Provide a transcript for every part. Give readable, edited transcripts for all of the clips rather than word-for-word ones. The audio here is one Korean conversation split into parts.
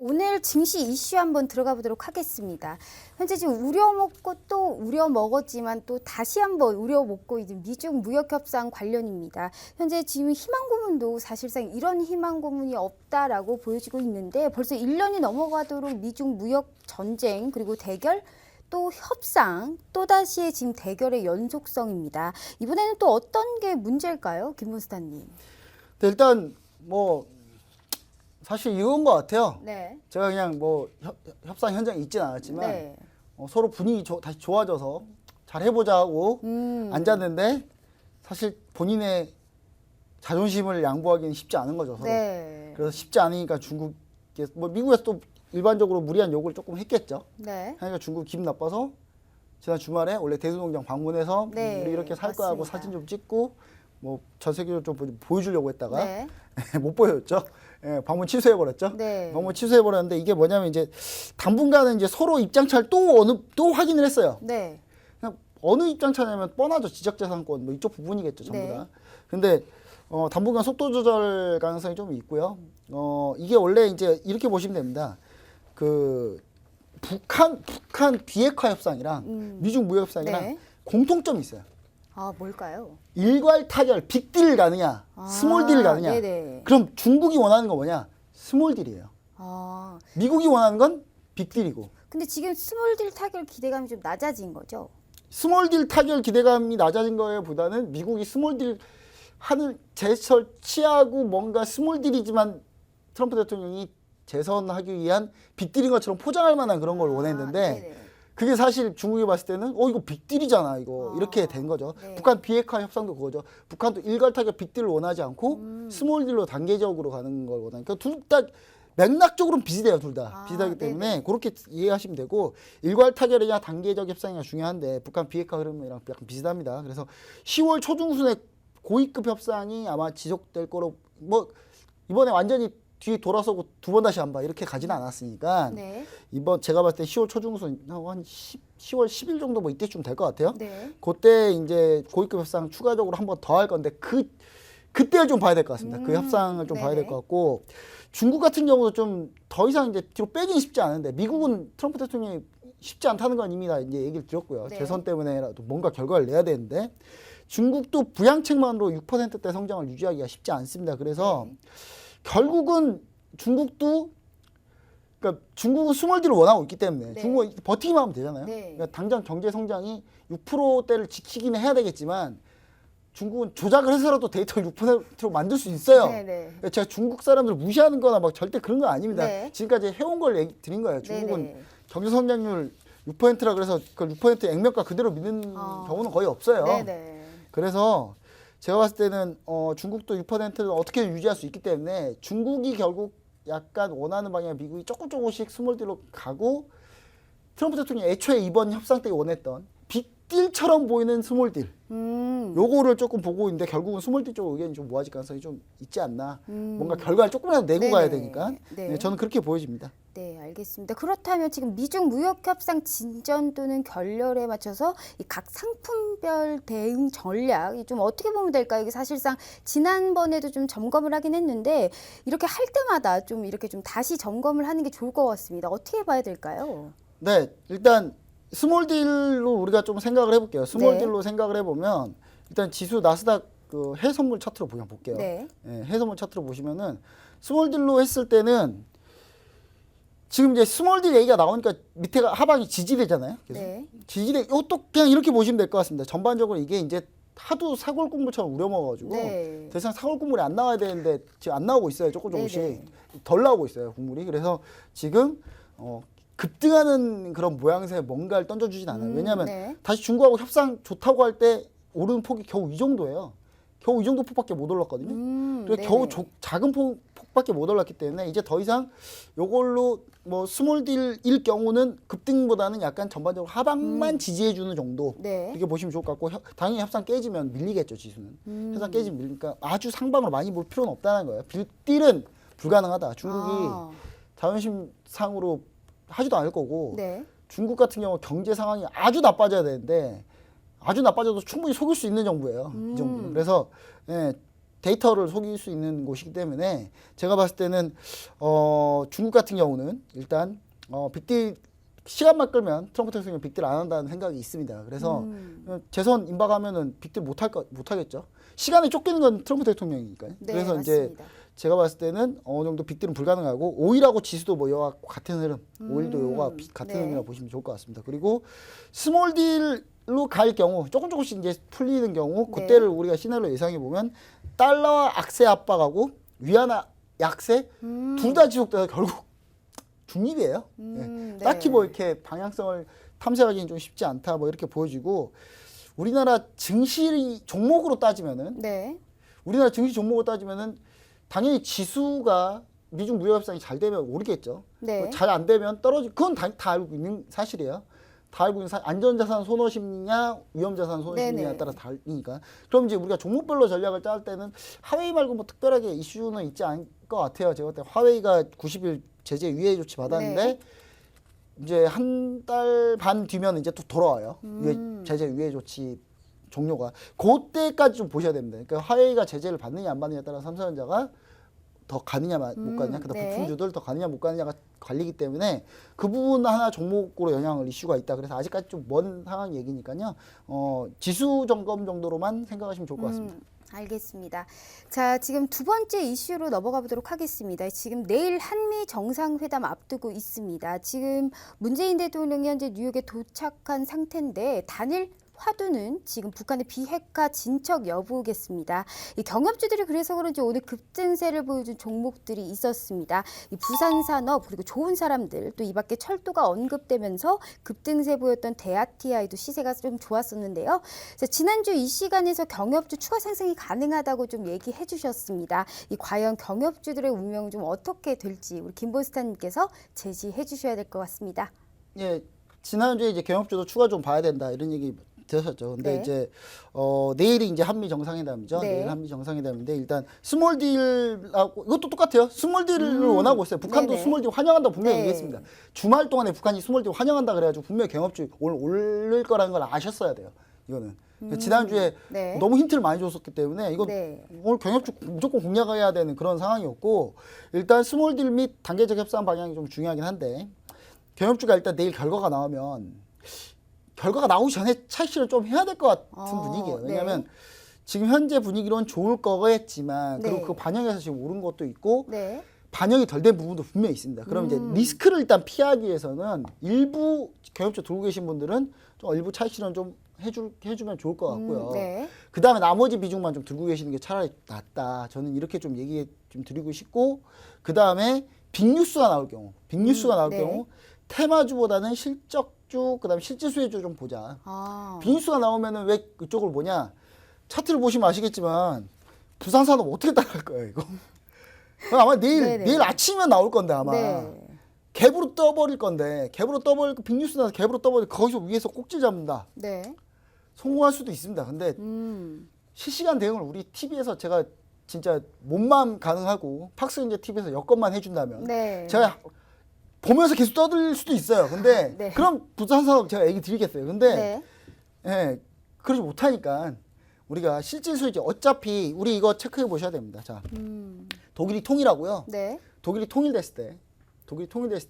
오늘 증시 이슈 한번 들어가 보도록 하겠습니다. 현재 지금 우려먹고 또 우려먹었지만 또 다시 한번 우려먹고 있는 미중 무역 협상 관련입니다. 현재 지금 희망 고문도 사실상 이런 희망 고문이 없다라고 보여지고 있는데 벌써 1년이 넘어가도록 미중 무역 전쟁 그리고 대결 또 협상 또다시의 지금 대결의 연속성입니다. 이번에는 또 어떤 게 문제일까요? 김문수단님. 네, 일단 뭐 사실 이건 것 같아요. 네. 제가 그냥 뭐 협상 현장에 있지는 않았지만 네. 서로 분위기 다시 좋아져서 잘 해보자 하고 앉았는데 사실 본인의 자존심을 양보하기는 쉽지 않은 거죠. 서로. 네. 그래서 쉽지 않으니까 중국에 뭐 미국에서 또 일반적으로 무리한 요구를 조금 했겠죠. 네. 그러니까 중국 기분 나빠서 지난 주말에 원래 대수농장 방문해서 네, 우리 이렇게 살 거야 하고 맞습니다. 사진 좀 찍고 뭐 전 세계적으로 좀 보여주려고 했다가 네. 못 보여줬죠. 예, 방문 취소해버렸죠. 네. 방문 취소해버렸는데 이게 뭐냐면 이제 당분간은 이제 서로 입장차를 또 확인을 했어요. 네. 그냥 어느 입장차냐면 뻔하죠. 지적재산권 뭐 이쪽 부분이겠죠. 전부 네. 다. 근데 당분간 속도 조절 가능성이 좀 있고요. 이게 원래 이제 이렇게 보시면 됩니다. 그 북한 비핵화 협상이랑 미중 무역 협상이랑 네. 공통점이 있어요. 아, 뭘까요? 일괄 타결, 빅딜 가느냐, 스몰딜 가느냐. 네네. 그럼 중국이 원하는 건 뭐냐? 스몰딜이에요. 아, 미국이 원하는 건 빅딜이고. 근데 지금 스몰딜 타결 기대감이 좀 낮아진 거죠? 스몰딜 타결 기대감이 낮아진 거에 보다는 미국이 스몰딜 하는 제스처를 취하고 뭔가 스몰딜이지만 트럼프 대통령이 재선하기 위한 빅딜인 것처럼 포장할 만한 그런 걸 원했는데 네네. 그게 사실 중국이 봤을 때는 이거 빅딜이잖아 이거 이렇게 된 거죠. 네. 북한 비핵화 협상도 그거죠. 북한도 일괄 타결 빅딜을 원하지 않고 스몰딜로 단계적으로 가는 걸 원하니까 둘 다 맥락적으로는 비슷해요. 둘 다 비슷하기 때문에 그렇게 이해하시면 되고 일괄 타결이냐 단계적 협상이냐 중요한데 북한 비핵화 흐름이랑 약간 비슷합니다. 그래서 10월 초중순에 고위급 협상이 아마 지속될 거로 뭐 이번에 완전히 뒤 돌아서고 두 번 다시 안 봐 이렇게 가지는 않았으니까 네. 이번 제가 봤을 때 10월 초중순 한 10월 10일 정도 뭐 이때쯤 될 것 같아요. 네. 그때 이제 고위급 협상 추가적으로 한 번 더 할 건데 그때를 좀 봐야 될 것 같습니다. 그 협상을 좀 봐야 될 네네. 것 같고 중국 같은 경우도 좀 더 이상 이제 뒤로 빼긴 쉽지 않은데 미국은 트럼프 대통령이 쉽지 않다는 건 이미 다 이제 얘기를 드렸고요. 네. 재선 때문에라도 뭔가 결과를 내야 되는데 중국도 부양책만으로 6%대 성장을 유지하기가 쉽지 않습니다. 그래서 결국은 중국은 스몰딜을 원하고 있기 때문에 네. 중국은 버티기만 하면 되잖아요. 네. 그러니까 당장 경제 성장이 6%대를 지키기는 해야 되겠지만 중국은 조작을 해서라도 데이터를 6%로 만들 수 있어요. 네네. 그러니까 제가 중국 사람들을 무시하는 거나 막 절대 그런 건 아닙니다. 네. 지금까지 해온 걸 드린 거예요. 중국은 네네. 경제 성장률 6%라 그래서 그 6% 액면가 그대로 믿는 경우는 거의 없어요. 네네. 그래서 제가 봤을 때는 중국도 6%는 어떻게 유지할 수 있기 때문에 중국이 결국 약간 원하는 방향 미국이 조금씩 스몰딜로 가고 트럼프 대통령이 애초에 이번 협상 때 원했던 빅딜처럼 보이는 스몰딜 요거를 조금 보고 있는데 결국은 스몰딜 쪽 의견이 좀 모아질 가능성이 좀 있지 않나. 뭔가 결과를 조금이라도 내고 네네. 가야 되니까 네. 네, 저는 그렇게 보여집니다. 네, 알겠습니다. 그렇다면 지금 미중 무역 협상 진전 또는 결렬에 맞춰서 이 각 상품별 대응 전략이 좀 어떻게 보면 될까요? 이게 사실상 지난번에도 좀 점검을 하긴 했는데 이렇게 할 때마다 좀 이렇게 좀 다시 점검을 하는 게 좋을 것 같습니다. 어떻게 봐야 될까요? 네, 일단 스몰딜로 우리가 좀 생각을 해볼게요. 스몰딜로 생각을 해보면 일단 지수 나스닥 그 해외선물 차트로 그냥 볼게요. 네. 예, 해외선물 차트로 보시면은 스몰딜로 했을 때는 지금 이제 스몰딜 얘기가 나오니까 밑에가 하방이 지지대잖아요. 그래서 네. 지지대 이것도 그냥 이렇게 보시면 될 것 같습니다. 전반적으로 이게 이제 하도 사골 국물처럼 우려먹어가지고 네. 더 이상 사골 국물이 안 나와야 되는데 지금 안 나오고 있어요. 조금씩 네네. 덜 나오고 있어요. 국물이. 그래서 지금 급등하는 그런 모양새에 뭔가를 던져주진 않아요. 왜냐하면 네. 다시 중국하고 협상 좋다고 할 때 오르는 폭이 겨우 이 정도예요. 겨우 이 정도 폭밖에 못 올랐거든요. 그래서 겨우 작은 폭밖에 못 올랐기 때문에 이제 더 이상 요걸로 뭐 스몰딜일 경우는 급등보다는 약간 전반적으로 하방만 지지해주는 정도 네. 이렇게 보시면 좋을 것 같고 당연히 협상 깨지면 밀리겠죠 지수는. 협상 깨지면 밀리니까 아주 상방으로 많이 볼 필요는 없다는 거예요. 딜은 불가능하다. 중국이 자존심상으로 하지도 않을 거고 네. 중국 같은 경우 경제 상황이 아주 나빠져야 되는데 아주 나빠져도 충분히 속일 수 있는 정부예요. 이 정부는. 그래서 예, 데이터를 속일 수 있는 곳이기 때문에 제가 봤을 때는 중국 같은 경우는 일단 빅딜 시간만 끌면 트럼프 대통령이 빅딜 안 한다는 생각이 있습니다. 그래서 재선 임박하면은 빅딜 못하겠죠. 시간에 쫓기는 건 트럼프 대통령이니까요. 네, 그래서 맞습니다. 이제 제가 봤을 때는 어느 정도 빅딜은 불가능하고 오일하고 지수도 뭐 여와 같은 흐름, 오일도 요가 같은 네. 흐름이라고 보시면 좋을 것 같습니다. 그리고 스몰딜로 갈 경우 조금씩 이제 풀리는 경우 네. 그때를 우리가 시나리오 예상해 보면 달러와 악세 압박하고 위안화 약세 둘 다 지속돼서 결국 중립이에요. 네. 딱히 뭐 이렇게 방향성을 탐색하기는 좀 쉽지 않다 뭐 이렇게 보여지고 우리나라 증시 종목으로 따지면은 네. 우리나라 증시 종목으로 따지면은 당연히 지수가 미중 무역 협상이 잘 되면 오르겠죠. 네. 잘 안 되면 그건 다 알고 있는 사실이에요. 다 알고 있는 안전자산 선호심리냐 위험자산 선호심리냐에 네네. 따라 다르니까. 그럼 이제 우리가 종목별로 전략을 짤 때는 하웨이 말고 뭐 특별하게 이슈는 있지 않을 것 같아요. 제가 볼 때 화웨이가 90일 제재 유예 조치 받았는데 네. 이제 한 달 반 뒤면 이제 또 돌아와요. 제재 유예 조치 종료가 그때까지 좀 보셔야 됩니다. 그러니까 화웨이가 제재를 받느냐 안 받느냐에 따라 삼성전자가 더 가느냐 못 가느냐, 그다음 네. 부품주들 더 가느냐 못 가느냐가 갈리기 때문에 그 부분 하나 종목으로 영향을 이슈가 있다. 그래서 아직까지 좀 먼 상황 얘기니까요. 지수 점검 정도로만 생각하시면 좋을 것 같습니다. 알겠습니다. 자, 지금 두 번째 이슈로 넘어가 보도록 하겠습니다. 지금 내일 한미 정상회담 앞두고 있습니다. 지금 문재인 대통령이 현재 뉴욕에 도착한 상태인데 단일 화두는 지금 북한의 비핵화 진척 여부겠습니다. 이 경협주들이 그래서 그런지 오늘 급등세를 보여준 종목들이 있었습니다. 이 부산산업 그리고 좋은 사람들 또 이 밖에 철도가 언급되면서 급등세 보였던 대아티아이도 시세가 좀 좋았었는데요. 그래서 지난주 이 시간에서 경협주 추가 상승이 가능하다고 좀 얘기해 주셨습니다. 이 과연 경협주들의 운명은 좀 어떻게 될지 우리 김보스타님께서 제시해 주셔야 될 것 같습니다. 예, 지난주에 이제 경협주도 추가 좀 봐야 된다 이런 얘기 들으셨죠. 근데 네. 이제 내일이 이제 한미 정상회담이죠. 네. 내일 한미 정상회담인데 일단 스몰 딜하고 이것도 똑같아요. 스몰 딜을 원하고 있어요. 북한도 네네. 스몰 딜 환영한다 분명히 네. 얘기했습니다. 주말 동안에 북한이 스몰 딜 환영한다 그래가지고 분명히 경협주 오늘 오를 거라는 걸 아셨어야 돼요. 이거는 지난주에 네. 너무 힌트를 많이 줬었기 때문에 이거 네. 오늘 경협주 무조건 공략해야 되는 그런 상황이었고 일단 스몰 딜 및 단계적 협상 방향이 좀 중요하긴 한데 경협주가 일단 내일 결과가 나오면 결과가 나오기 전에 차익실을 좀 해야 될 것 같은 분위기예요. 왜냐하면 네. 지금 현재 분위기로는 좋을 거겠지만 네. 그리고 그 반영해서 지금 오른 것도 있고 네. 반영이 덜 된 부분도 분명히 있습니다. 그럼 이제 리스크를 일단 피하기 위해서는 일부 경협주 들고 계신 분들은 좀 일부 차익실은 좀 해주면 좋을 것 같고요. 네. 그 다음에 나머지 비중만 좀 들고 계시는 게 차라리 낫다. 저는 이렇게 좀 얘기 좀 드리고 싶고 그 다음에 빅뉴스가 나올 경우 네. 경우 테마주보다는 실적주 그다음에 실질수혜주 좀 보자. 아. 빅뉴스가 나오면은 왜 그쪽을 보냐? 차트를 보시면 아시겠지만 부산산업 어떻게 따라갈 거예요 이거? 아마 네네. 내일 아침에 나올 건데 아마 네. 갭으로 떠버릴 건데 갭으로 떠버릴 빅뉴스 나서 갭으로 떠버릴 거기서 위에서 꼭지 잡는다. 네. 성공할 수도 있습니다. 근데 실시간 대응을 우리 TV에서 제가 진짜 몸만 가능하고 팍스인제 TV에서 여건만 해준다면 네. 제가 보면서 계속 떠들 수도 있어요. 근데 네. 그럼 부산산업 제가 얘기 드리겠어요. 근데 네. 예, 그러지 못하니까 우리가 실질수익이 어차피 우리 이거 체크해 보셔야 됩니다. 자, 독일이 통일하고요. 네. 독일이 통일됐을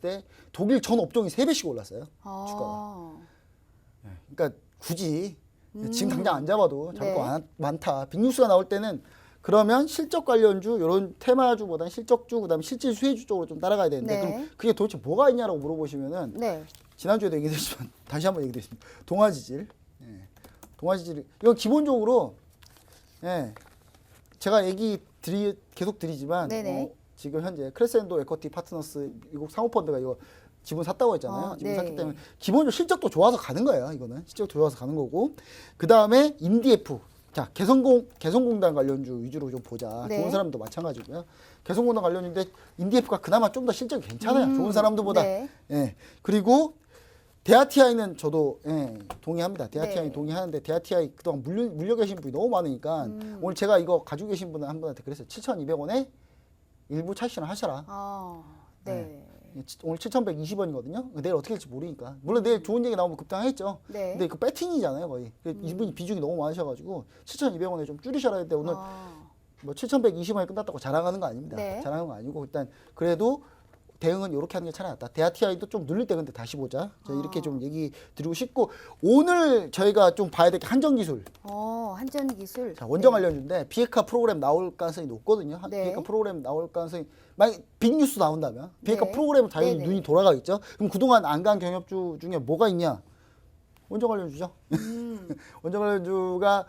때 독일 전 업종이 3배씩 올랐어요. 아. 그러니까 굳이 지금 당장 안 잡아도 잡을 네. 거 많다. 빅뉴스가 나올 때는 그러면 실적 관련주 이런 테마주보다는 실적주 그다음에 실질 수혜주 쪽으로 좀 따라가야 되는데 네. 그럼 그게 도대체 뭐가 있냐라고 물어보시면은 네. 지난주에도 얘기했지만 다시 한번 얘기드리겠습니다. 동아지질. 동아지질. 이건 기본적으로 제가 계속 드리지만 네네. 지금 현재 크레센도 에쿼티 파트너스 미국 사모펀드가 이거 지분 샀다고 했잖아요. 지분 네. 샀기 때문에 기본적으로 실적도 좋아서 가는 거예요. 이거는 실적도 좋아서 가는 거고 그 다음에 인디에프. 자 개성공단 관련주 위주로 좀 보자. 네. 좋은 사람도 마찬가지고요. 개성공단 관련주인데 인디에프가 그나마 좀 더 실적이 괜찮아요. 좋은 사람들보다. 네. 예. 그리고 대아티아이는 저도 동의합니다. 대아티아이 네. 동의하는데 대아티아이 그동안 물려 계신 분이 너무 많으니까 오늘 제가 이거 가지고 계신 분은 한 분한테 그랬어요. 7,200원에 일부 차익실현 하셔라. 아. 네. 오늘 7,120원이거든요. 내일 어떻게 될지 모르니까. 물론 내일 좋은 얘기 나오면 급등하겠죠. 네. 근데 그 배팅이잖아요, 거의. 이분이 비중이 너무 많으셔가지고 7,200원에 좀 줄이셔야 되는데 오늘 아. 뭐 7,120원에 끝났다고 자랑하는 거 아닙니다. 네. 자랑하는 거 아니고 일단 그래도 대응은 이렇게 하는 게 차라리 낫다. 대아티아이도 좀 눌릴 때 근데 다시 보자. 저 이렇게 좀 얘기 드리고 싶고 오늘 저희가 좀 봐야 될 게 한전 기술. 한전 기술. 자, 원전 관련주인데 비핵화 프로그램 나올 가능성이 높거든요. 네. 비핵화 프로그램 나올 가능성이 만약 빅뉴스 나온다면 비핵화 네. 프로그램은 당연히 네네. 눈이 돌아가겠죠. 그럼 그동안 안 간 경협주 중에 뭐가 있냐? 원전 관련주죠. 원전 관련주가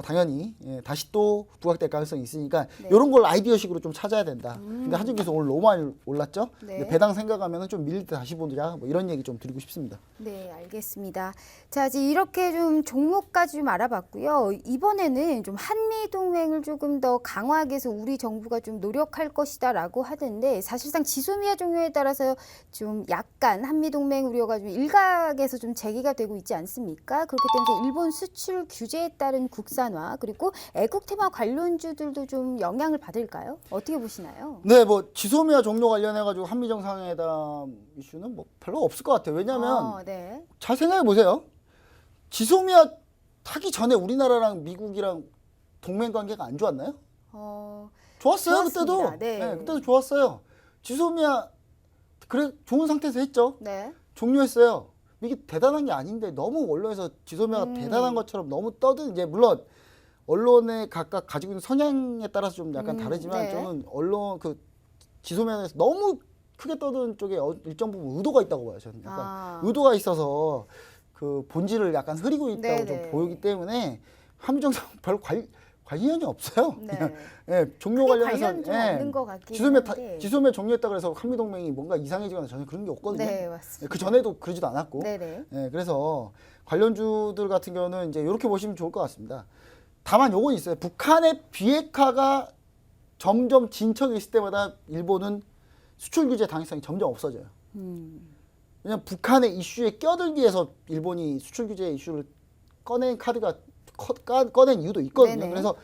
당연히 다시 또 부각될 가능성이 있으니까 네. 이런 걸 아이디어식으로 좀 찾아야 된다. 근데 한전기술 오늘 너무 많이 올랐죠. 네. 근데 배당 생각하면 좀 밀릴 때 다시 보자. 뭐 이런 얘기 좀 드리고 싶습니다. 네, 알겠습니다. 자, 이제 이렇게 좀 종목까지 좀 알아봤고요. 이번에는 좀 한미 동맹을 조금 더 강화하기 위해서 우리 정부가 좀 노력할 것이다라고 하던데 사실상 지소미아 종료에 따라서 좀 약간 한미 동맹 우려가 좀 일각에서 좀 제기가 되고 있지 않습니까? 그렇기 때문에 일본 수출 규제에 따른 국산화 그리고 애국 테마 관련주들도 좀 영향을 받을까요? 어떻게 보시나요? 네, 뭐 지소미아 종료 관련해 가지고 한미 정상회담 이슈는 뭐 별로 없을 것 같아요. 왜냐하면 네. 잘 생각해 보세요. 지소미아 하기 전에 우리나라랑 미국이랑 동맹 관계가 안 좋았나요? 좋았어요. 좋았습니다. 그때도. 네. 그때도 좋았어요. 지소미아 그래 좋은 상태에서 했죠. 네. 종료했어요. 이게 대단한 게 아닌데 너무 언론에서 지소미아가 대단한 것처럼 너무 떠든 이제 물론 언론에 각각 가지고 있는 성향에 따라서 좀 약간 다르지만 네. 저는 언론 그 지소미아에서 너무 크게 떠드는 쪽에 일정 부분 의도가 있다고 봐요. 저는 약간 의도가 있어서 그 본질을 약간 흐리고 있다고 네네. 좀 보이기 때문에 한미 정상 별 관련이 없어요. 네. 그냥 종료 크게 관련해서 관련 좀 없는 것 같긴 지소미아 한데. 지소미아 종료했다 그래서 한미 동맹이 뭔가 이상해지거나 전혀 그런 게 없거든요. 네, 맞습니다. 그 전에도 그러지도 않았고. 네네. 그래서 관련주들 같은 경우는 이제 이렇게 보시면 좋을 것 같습니다. 다만 요건 있어요. 북한의 비핵화가 점점 진척이 있을 때마다 일본은 수출 규제 당위성이 점점 없어져요. 왜냐하면 북한의 이슈에 껴들기 위해서 일본이 수출 규제 이슈를 꺼낸 카드가 꺼낸 이유도 있거든요. 네네. 그래서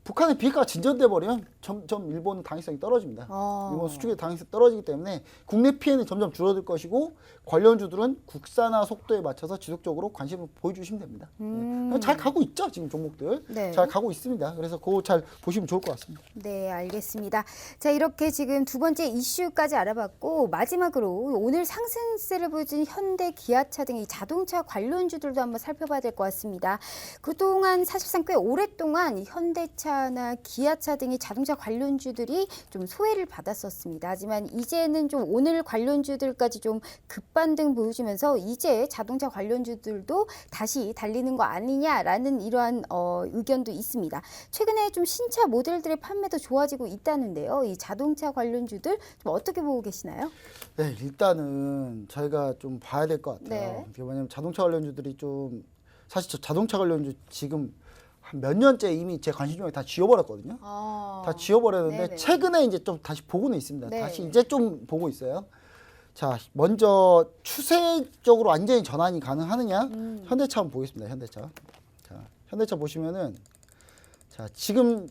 북한의 비핵화가 진전돼 버리면 점점 일본 당위성이 떨어집니다. 일본 수출의 당위성이 떨어지기 때문에 국내 피해는 점점 줄어들 것이고 관련주들은 국산화 속도에 맞춰서 지속적으로 관심을 보여주시면 됩니다. 잘 가고 있죠, 지금 종목들. 네. 잘 가고 있습니다. 그래서 그거 잘 보시면 좋을 것 같습니다. 네, 알겠습니다. 자, 이렇게 지금 두 번째 이슈까지 알아봤고 마지막으로 오늘 상승세를 보여준 현대, 기아차 등의 자동차 관련주들도 한번 살펴봐야 될 것 같습니다. 그동안 사실상 꽤 오랫동안 현대차나 기아차 등의 자동차 관련주들이 좀 소외를 받았었습니다. 하지만 이제는 좀 오늘 관련주들까지 좀 급반등 보여주면서 이제 자동차 관련주들도 다시 달리는 거 아니냐라는 이러한 의견도 있습니다. 최근에 좀 신차 모델들의 판매도 좋아지고 있다는데요. 이 자동차 관련주들 좀 어떻게 보고 계시나요? 네, 일단은 저희가 좀 봐야 될 것 같아요. 네. 왜냐하면 자동차 관련주들이 좀 사실 저 자동차 관련주 지금 한 몇 년째 이미 제 관심 종목 다 지워버렸거든요. 다 지워버렸는데 네네. 최근에 이제 좀 다시 보고는 있습니다. 네. 다시 이제 좀 보고 있어요. 자, 먼저 추세적으로 완전히 전환이 가능하느냐? 현대차 한번 보겠습니다. 현대차. 자, 현대차 보시면은 자, 지금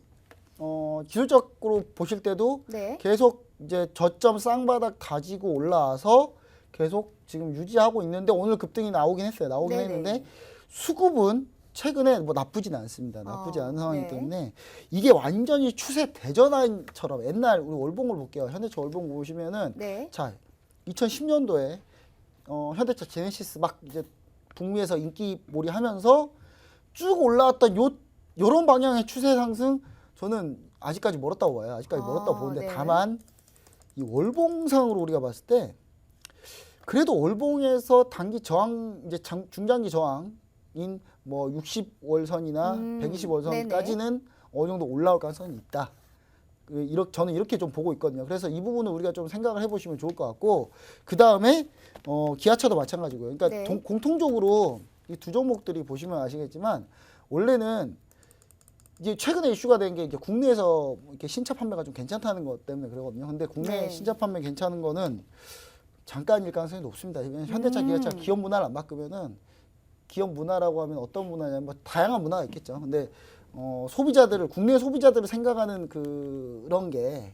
기술적으로 보실 때도 네. 계속 이제 저점 쌍바닥 다지고 올라와서 계속 지금 유지하고 있는데 오늘 급등이 나오긴 했어요. 나오긴 네네. 했는데 수급은 최근에 뭐 나쁘진 않습니다. 나쁘지 않은 상황이기 네. 때문에 이게 완전히 추세 대전환처럼 옛날 우리 월봉을 볼게요. 현대차 월봉 보시면은 네. 자 2010년도에 현대차 제네시스 막 이제 북미에서 인기몰이하면서 쭉 올라왔던 요런 방향의 추세 상승 저는 아직까지 멀었다고 봐요. 아직까지 멀었다고 보는데 네. 다만 이 월봉상으로 우리가 봤을 때 그래도 월봉에서 단기 저항 이제 중장기 저항인 뭐 60월선이나 120월선까지는 어느 정도 올라올 가능성이 있다. 저는 이렇게 좀 보고 있거든요. 그래서 이 부분은 우리가 좀 생각을 해보시면 좋을 것 같고 그 다음에 기아차도 마찬가지고요. 그러니까 네. 공통적으로 이 두 종목들이 보시면 아시겠지만 원래는 이제 최근에 이슈가 된 게 이제 국내에서 이렇게 신차 판매가 좀 괜찮다는 것 때문에 그러거든요. 근데 국내 네. 신차 판매 괜찮은 거는 잠깐일 가능성이 높습니다. 왜냐면 현대차, 기아차 기업 문화를 안 바꾸면은 기업 문화라고 하면 어떤 문화냐면 뭐 다양한 문화가 있겠죠. 근데 소비자들을 국내 소비자들을 생각하는 그런 게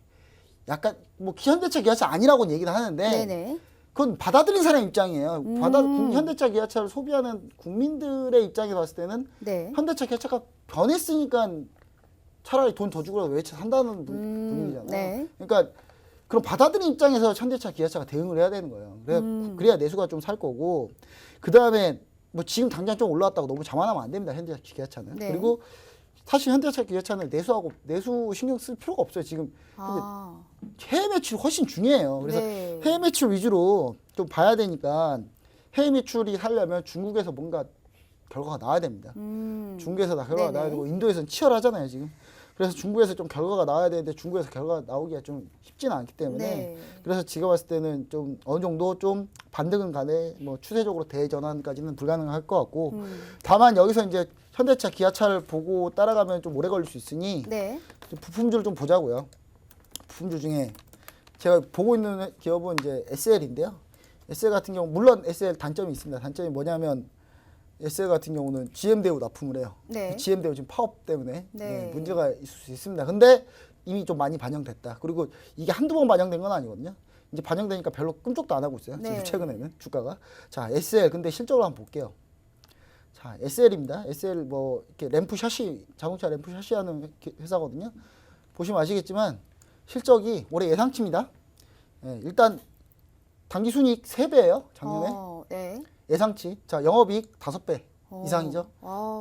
약간 뭐 현대차, 기아차 아니라고는 얘기는 하는데 네네. 그건 받아들인 사람 입장이에요. 현대차, 기아차를 소비하는 국민들의 입장에서 봤을 때는 네. 현대차, 기아차가 변했으니까 차라리 돈 더 주고라도 외차 산다는 분위기잖아요. 네. 그러니까 그럼 받아들인 입장에서 현대차, 기아차가 대응을 해야 되는 거예요. 그래야 내수가 좀 살 거고 그 다음에 뭐 지금 당장 좀 올라왔다고 너무 자만하면 안 됩니다. 현대차, 기아차는. 네. 그리고 사실 현대차, 기아차는 내수 신경 쓸 필요가 없어요. 지금 아, 해외 매출이 훨씬 중요해요. 그래서 네. 해외 매출 위주로 좀 봐야 되니까 해외 매출이 하려면 중국에서 뭔가 결과가 나와야 됩니다. 중국에서 결과가 네네. 나와야 되고 인도에서는 치열하잖아요 지금. 그래서 중국에서 좀 결과가 나와야 되는데 중국에서 결과가 나오기가 좀 쉽지는 않기 때문에 네. 그래서 제가 봤을 때는 좀 어느 정도 좀 반등은 가네 뭐 추세적으로 대전환까지는 불가능할 것 같고 다만 여기서 이제 현대차, 기아차를 보고 따라가면 좀 오래 걸릴 수 있으니 네. 좀 부품주를 좀 보자고요. 부품주 중에 제가 보고 있는 기업은 이제 SL인데요. SL 같은 경우 물론 SL 단점이 있습니다. 단점이 뭐냐면 SL 같은 경우는 GM대우 납품을 해요. 네. GM대우 지금 파업 때문에 네. 문제가 있을 수 있습니다. 근데 이미 좀 많이 반영됐다. 그리고 이게 한두 번 반영된 건 아니거든요. 이제 반영되니까 별로 꿈쩍도 안 하고 있어요. 네. 지금 최근에는 주가가. 자, SL 근데 실적으로 한번 볼게요. 자, SL입니다. SL 뭐 이렇게 램프 샤시 자동차 램프 샤시 하는 회사거든요. 보시면 아시겠지만 실적이 올해 예상치입니다. 예, 일단 당기 순이익 3배예요. 작년에. 네. 예상치. 자, 영업이익 5배 이상이죠.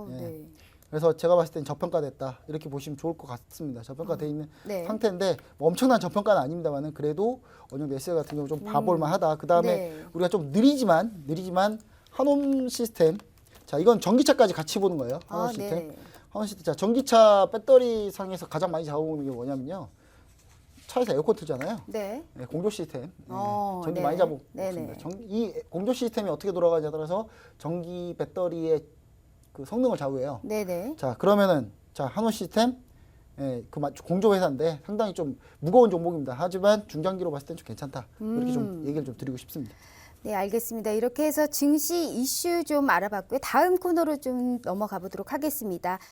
네. 예. 그래서 제가 봤을 땐 저평가됐다. 이렇게 보시면 좋을 것 같습니다. 저평가돼 있는 네. 상태인데 뭐 엄청난 저평가는 아닙니다만은 그래도 어느 정도 SL 같은 경우 좀 봐볼 만하다. 그다음에 네. 우리가 좀 느리지만 한홈 시스템. 자, 이건 전기차까지 같이 보는 거예요. 한홈 시스템. 네. 한홈 시스템. 자, 전기차 배터리 상에서 가장 많이 잡아먹는 게 뭐냐면요. 차에서 에어컨 틀잖아요. 네. 네, 공조 시스템. 전기 네. 많이 잡고 네네. 있습니다. 이 공조 시스템이 어떻게 돌아가냐에 따라서 전기 배터리의 그 성능을 좌우해요. 네네. 자, 그러면은 자, 한호 시스템 공조 회사인데 상당히 좀 무거운 종목입니다. 하지만 중장기로 봤을 땐 좀 괜찮다. 이렇게 좀 얘기를 좀 드리고 싶습니다. 네, 알겠습니다. 이렇게 해서 증시 이슈 좀 알아봤고요. 다음 코너로 좀 넘어가 보도록 하겠습니다.